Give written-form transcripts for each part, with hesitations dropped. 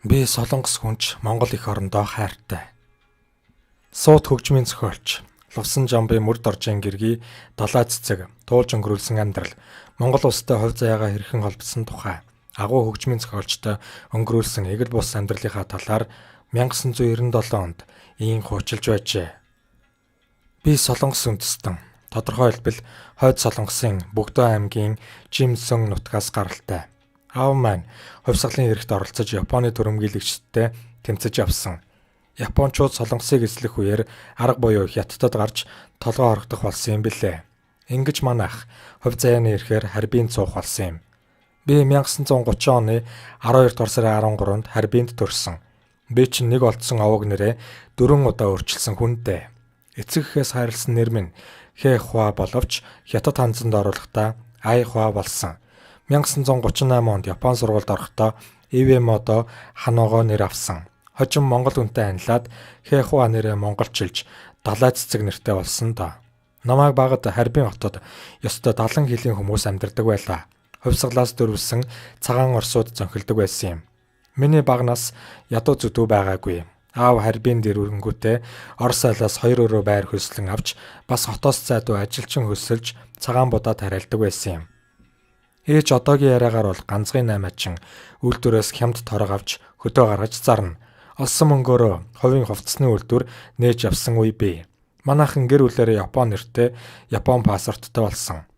Би Солонгос хүнч Монгол их орондоо хайртай. Суут хөгжмийн зохиолч Лувсан Жамбын мөрд оржийн гэргий далай цэцэг туулж өнгөрүүлсэн амьдрал Монгол улстай хувь заяагаа хэрхэн холбосон тухай агуу хөгжмийн зохиолчтой өнгөрүүлсэн эгэл бус амьдралынхаа талаар 1997 онд ийн хуучилж байжээ. Би Солонгос үндэстэн тодорхой хэлбэл Хойд Солонгосын Бөгдөө аймгийн Жимсөн нутгаас гаралтай. Аав маань хувьсгалын хэрэгт оролцож Японы түрэмгийлэгчдтэй тэмцэж явсан. Япончууд Солонгосыг эзлэх үеэр арга буюу хятадд гарч толгой хорогдох болсон юм билээ. Ингэж манайх хувь заяаны эрхээр Харбинд суух болсон юм. Би 1930 оны 12 дугаар сарын 13-нд Харбинд төрсөн. Би чинь нэг олдсон овог нэрээ 4 удаа өөрчилсөн хүнтэй. Эцэг эхээс хайрлсан нэр минь Хэ Хуа боловч хятад ханзанд оруулахдаа Ай Хуа болсон. 1938 онд Япон сургуульд орохдоо Ивэмодо Ханого нэр авсан. Хожим Монгол үнтэй анилаад Хэ Хуа нэрээ монголчилж далай цэцэг нэртэй болсон доо. Намайг багад Харбин хотод ёстой 70 жилийн хүмүүс амьдардаг байлаа. Хувьсгалаас дөрвсөн цагаан орсууд зөнхөлдөг байсан юм. Миний багнаас ядуу зүдүү байгаагүй. Аав Харбин дээр өрөнгөтэй Орос айлаас 2 өрөө байр хөлслөн авч бас хотоос зайдуу ажилчин хөсөлж цагаан будаад хараалдаг байсан юм. Ээж одоогийн яриагаар бол ганцгийн 8 үйлдвэрээс хямд торог авч хөдөө гаргаж зарна. Олсон мөнгөөрөө хувийн хувцсны үйлдвэр нээж явсан үе бий. Манайхан гэр бүлээрээ Япон нэртэй Япон паспорттой болсон.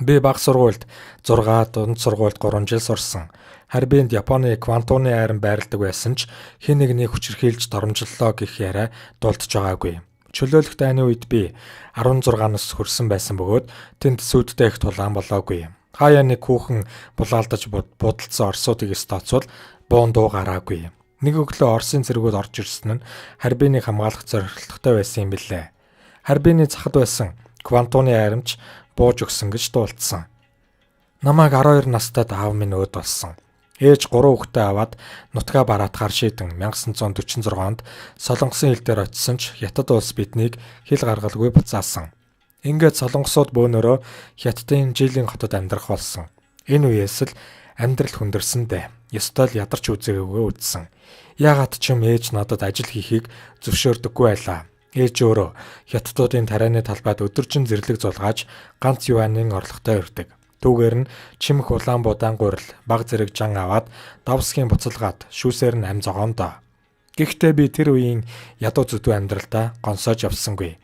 Би бага сургуульд 6, дунд сургуульд 3 жил сурсан. Харбинд Японы квантууны айран байрладаг байсан ч хэн нэгнийг хүчирхийлж доромжлолоо гэх яриа дулдж байгаагүй. Чөлөөлөх дайны үед би 16 нас хүрсэн байсан бөгөөд тэнд сүйдтэй их тулаан болоогүй. Хаяа нэг хүүхэн булаалдаж будалцсан орсуудыг стацвал буун дуу гараагүй. Нэг өглөө Оросын цэргүүд орж ирсэн нь Харбиныг хамгаалах зорилготой байсан юм билээ. Харбины захад байсан квантууны айрамч бууж өгсөн гэж дуулдсан. Намайг 12 настайд аав минь өөд болсон. Ээж 3 хүүхдээ аваад нутгаа бараатгаар шийдэн 1946 онд Солонгосын хил дээр очисон ч Хятад улс биднийг хил гаргалгүй буцаасан. Ингээд солонгосууд бөөнөрөө Хятадын жилийн хотод амьдрах болсон. Энэ үеэс л амьдрал хүндэрсэндээ ёстой л ядарч үзээгөө үдсэн. Яагаад ч юм ээж надад ажил хийхийг зөвшөөрдөггүй байлаа. Ээж өөрөө Хятадуудын тарианы талбайд өдөржин зэрлэг зулгааж ганц юанийн орлоготой ирдэг. Түүгээр нь чимэх улаан будаан гурил баг зэрэг жан аваад давсгийн буцалгаад шүүсээр нь ам зогоондоо. Гэхдээ би тэр үеийн ядуу зүдүү амьдралдаа гонсоож явсангүй.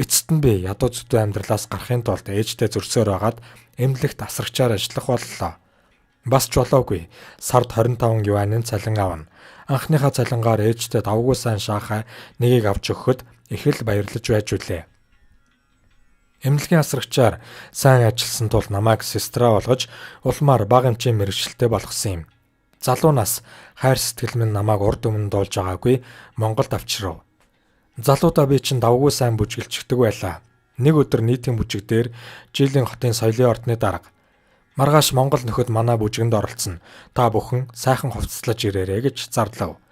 Эцэст нь би ядуу зүдүү амьдралаас гарахын тулд ээжтэй зөрсөөр байгаад эмнэлэгт асрагчаар ажиллах боллоо. Бас ч болоогүй. Сард 25 юанийн цалин авна. Анхныхаа цалингаар ээжтэй давгүй сайн шаахаа нэгийг авч өгөхөд их л баярлаж байж үлээ. Эмнэлгийн асрагчаар сайн ажилласан тул намайг сестра болгож улмаар бага хэмжээний мэргэжилтэй болгосон юм. Залуу нас хайр сэтгэл минь намайг урд өмнө дуулж байгаагүй Монголд авчирв. Залуудаа би чинь давгүй сайн бүжгэлчдэг байлаа. Нэг өдөр нийтийн бүжиг дээр жилийн хотын соёлын ордны дарга маргааш Монгол нөхөд манай бүжгэнд оролцсон. Та бүхэн сайхан хувцаслаж ирээрэй гэж зарлав.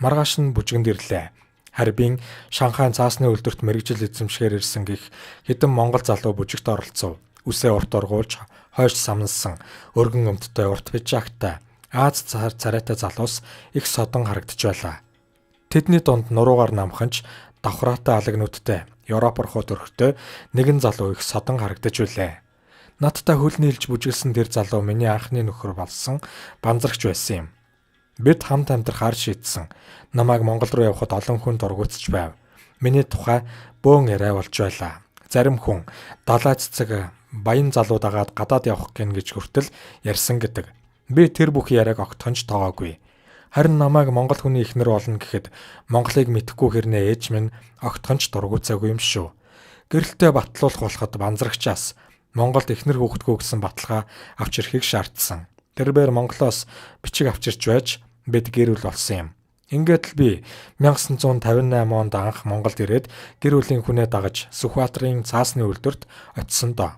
Маргааш нь бүжгэнд ирлээ. Харбин Шанхайн цаасны үйлдвэрт мэргэжил эзэмшгээр ирсэн гих хэдэн монгол залуу бүжигт оролцов. Үсээ урт ургуулж, хойш самнасан, өргөн өмдтэй урт пижактай, Аз царайтай залуус их содон харагдж байлаа. Тэдний дунд нуруугаар намханч давхраатай алагнуудтай, Европ орхууд өрхтөө нэгэн залуу их содон харагдаж байлаа. Надтай хөл нийлж бүжиглсэн тэр залуу миний анхны нөхөр болсон банзрагч байсан юм. Бид хамт амьдрахаар шийдсэн. Намайг Монгол руу явахад олон хүн дургуутсч байв. Миний тухай бөөн яриа болж байлаа. Зарим хүн далай цэцэг баян залууд агаад гадаад явах гин гэж хүртэл ярьсан гэдэг. Би тэр бүх яриаг огтхонч тоогоогүй. Харин намайг монгол хүний эхнэр болно гэхэд Монголыг мэдхгүй хэрнээ ээж минь огтхонч дургуутсаагүй юм шүү. Гэрэлтэй батлуулах болоход банзрагчаас Монголд эхнэр хүүхдгөө гэсэн баталгаа авч ирэхийг шаардсан. Тэрээр Монголоос бичиг авчирч байж бид гэр бүл болсон юм. Ингээд л би 1958 онд анх Монголд ирээд гэр бүлийн хүнээ дагаж Сүхбаатарын цаасны үйлдвэрт очисон доо.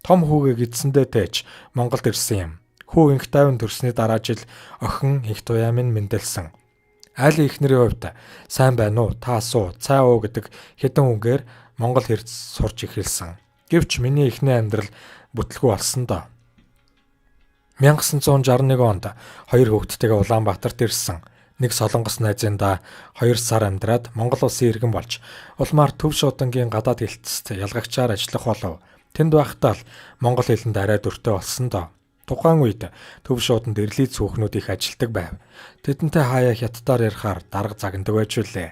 Том хүүгээ гидсэндээ тээж Монголд ирсэн юм. Хүү инх тайван төрсний дараа жил охин их туяа минь мэндэлсэн. Аль ихнэрийн хувьд сайн байна уу, та асуу, цай уу гэдэг хэдэн үгээр Монгол хэрд сурч эхэлсэн. Гэвч миний эхний амьдрал бүтлгүй болсон доо. 1961 онд 2 хүүхэдтэйгээ Улаанбаатарт ирсэн. Нэг солонгос найзында 2 сар амьдраад Монгол улсын иргэн болж улмаар Төв шуудангийн гадаад хэлтсэд ялгагчаар ажиллах болов. Тэнд байхдаа л монгол хэлэнд арай дуртай болсон доо. Тухайн үед Төв шууданд эрлий цөөхнүүд их ажилдаг байв. Тэдэнтэй хаяа хятадаар ярихаар дарга загнадаг байж үлээ.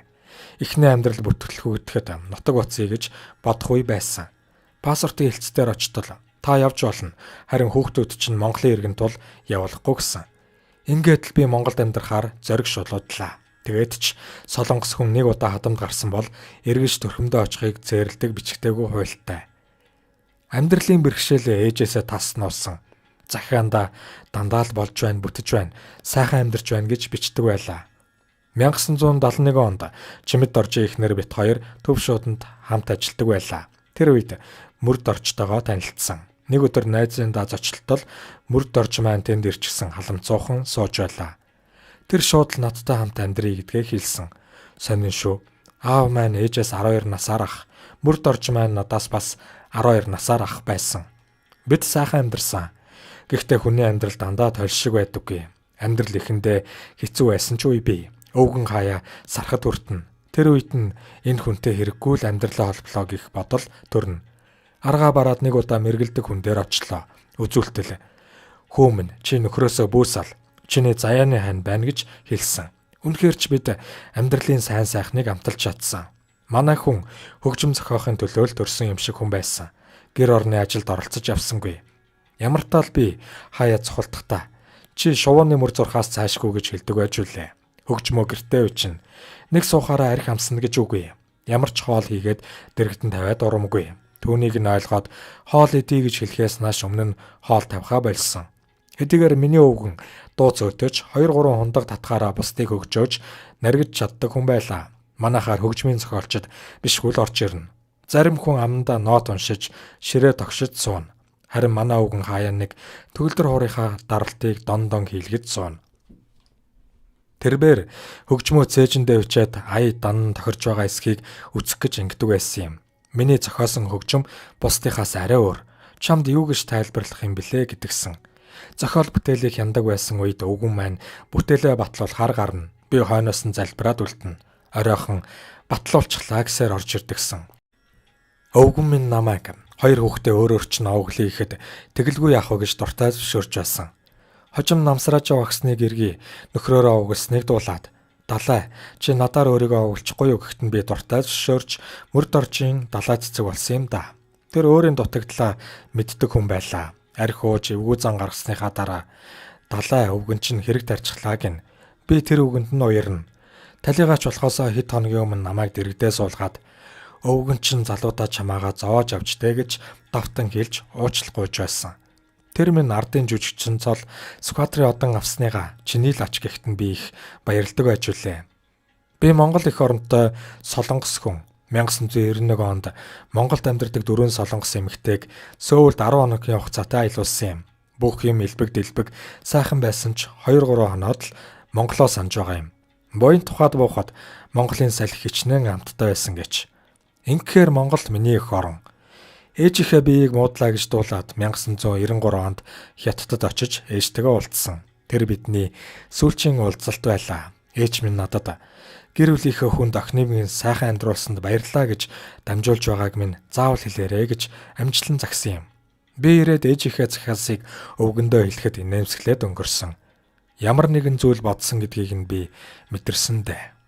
Эхний амьдрал бүтгэлгүйтгэхэд нутаг буцъя гэж бодох үе байсан. Паспортын хэлцээр очтол та явж болно. Харин хүүхдүүд чинь Монголын иргэн тул явуулахгүй гэсэн. Ингээд л би Монголд амьдрахаар зориг шулуудлаа. Тэгээд ч солонгос хүн нэг удаа хадамд гарсан бол эргэж төрхөмдөө очихыг зээрлдэг бичгтэйгүй хуйлтай. Амьдралын бэрхшээлээ ээжээсээ таснуулсан. Захианда дандаа л болж байна, бүтэж байна, сайхан амьдарч байна гэж бичдэг байлаа. 1971 онд Чимэд Доржийн эхнэр бит хоёр Төв шууданд хамт ажилладаг байлаа. Тэр үед Мөрд Доржтойгоо танилцсан. Нэг өдөр найзындаа зочлолтол Мөрд Дорж маань тэнд ирчихсэн халамцуухан сууж байлаа. Тэр шууд л надтай хамт амьдрий гэдгээ хэлсэн. Сонин шүү. Аав маань ээжээс 12 насаар ах. Мөрд Дорж маань надаас бас 12 насаар ах байсан. Бид сайхан амьдарсан. Гэхдээ хүний амьдрал дандаа толшиг байдаггүй. Амьдрал ихэндээ хэцүү байсан ч үе бий. Өвгөн хаяа сархад хүртэн. Тэр үед нь энэ хүнтэй хэрэггүй л амьдралаа холболоо гэх бодол төрнө. Аргаа бараад нэг удаа мэргэлдэг хүн дээр очлоо. Үзүүлтэл "Хөөмн чи нөхрөөсөө бүүс ал. Чиний заяаны хань байна" гэж хэлсэн. Үнэхээр ч бид амьдралын сайн сайхныг амталж чадсан. Манай хүн хөгжим зохиохын төлөө л төрсөн юм шиг хүн байсан. Гэр орны ажилд оролцож явсангүй. Ямар таал би хаяа цохолдохдаа чи шувууны мөр зурхаас цаашгүй гэж хэлдэг байж үлээ. Хөгжмөө гэртээ үчин. Нэг суухаараа арх амсна гэж үгүй. Ямар ч хоол хийгээд дэрэгтэн тавиад урамгүй. Түүнийг нь ойлгоод хоол идэ гэж хэлэхээс нааш өмнө нь хоол тавихаа болсон. Хэдийгээр миний өвгөн дуу цөөтөж 2-3 хундаг татгаараа бусдыг хөгжөөж наргиж чаддаг хүн байлаа. Манайхаар хөгжмийн зохиолчд бишгүүл орж ирнэ. Зарим хүн амнда нот уншиж ширээ тогшиж сууна. Харин манай өвгөн хаяа нэг төгөлдөр хуурийнхаа даралтыг дон хийлгэж сууна. Тэрбээр хөгжмөө цээжиндээ өчээд ая дан тохирж байгаа эсхийг үцэх гэж ингэдэг байсан юм. Миний зохиосон хөгжим бусдынхаас арай өөр. Чамд юу гэж тайлбарлах юм блэ гэдгсэн. Зохиол бүтээлийг хяндаг байсан үед өвгөн маань бүтээлээ батлуул хар гарна. Би хойноос нь залбираад үлдэнэ. Оройхон батлуулчихлаа гэсээр орж ирдэгсэн. Өвгөн минь намайг 2 хүүхдээ өөр ч навоглъя гэхэд тэгэлгүй яах вэ гэж дуртай зөвшөөрч байсан. Хожим намсрааж явахсныг эргий нөхрөөрөө угсныг дуулаад "Далай, чи надаар өөрийгөө өвлчихгүй юу" гэхэд нь би дуртай зөвшөөрч Мөрд Доржийн далай цэцэг болсон юм да. Тэр өөрийн дутагдлаа мэддэг хүн байлаа. Арх ууж эвгүй зан гаргасныхаа дараа "Далай өвгөн чинь хэрэг тарьчихлаа" гин. Би тэр өвгөнд нь уярна. Талигаач болохоосоо хэд хоногийн өмнө намайг дэрэгдээ суулгаад "Өвгөн чинь залуудаа чамаагаа зовоож авчтэй" гэж давтан хэлж уучлах гуйж байсан. Тэр минь ардын жүжигчин цол сквадрын одан авсныгаа чиний л ач гэхэд нь би их баярлдаг байж үлээ. Би Монгол эх оронтой солонгос хүн. 1991 онд Монголд амьдардаг 4 солонгос эмэгтэйг Сөүлд 10 хоногийн хугацаатай аялуулсан юм. Бүх юм элбэг дэлбэг сайхан байсан ч 2-3 хоноод л Монголоо санаж байгаа юм. Буян тухайд буухад Монголын салхи хичнээн амттай байсан гэж. Ингэхээр Монгол миний эх орон. Ээжийнхээ биеийг муудлаа гэж дуулаад 1993 онд Хятадд очиж ээжтэйгээ уулзсан. Тэр бидний сүүлчийн уулзалт байлаа. Ээж минь надад гэр бүлийнхээ хүнд охиныг сайхан амьдруулсанд баярлалаа гэж дамжуулж байгааг минь заавал хэлээрэй гэж амжилан загсан юм. Би ирээд ээжийнхээ захиалсыг өвгөндөө хэлэхэд инээмсэглээд өнгөрсөн. Ямар нэгэн зүйл бодсон гэдгийг нь би мэдэрсэн дээ.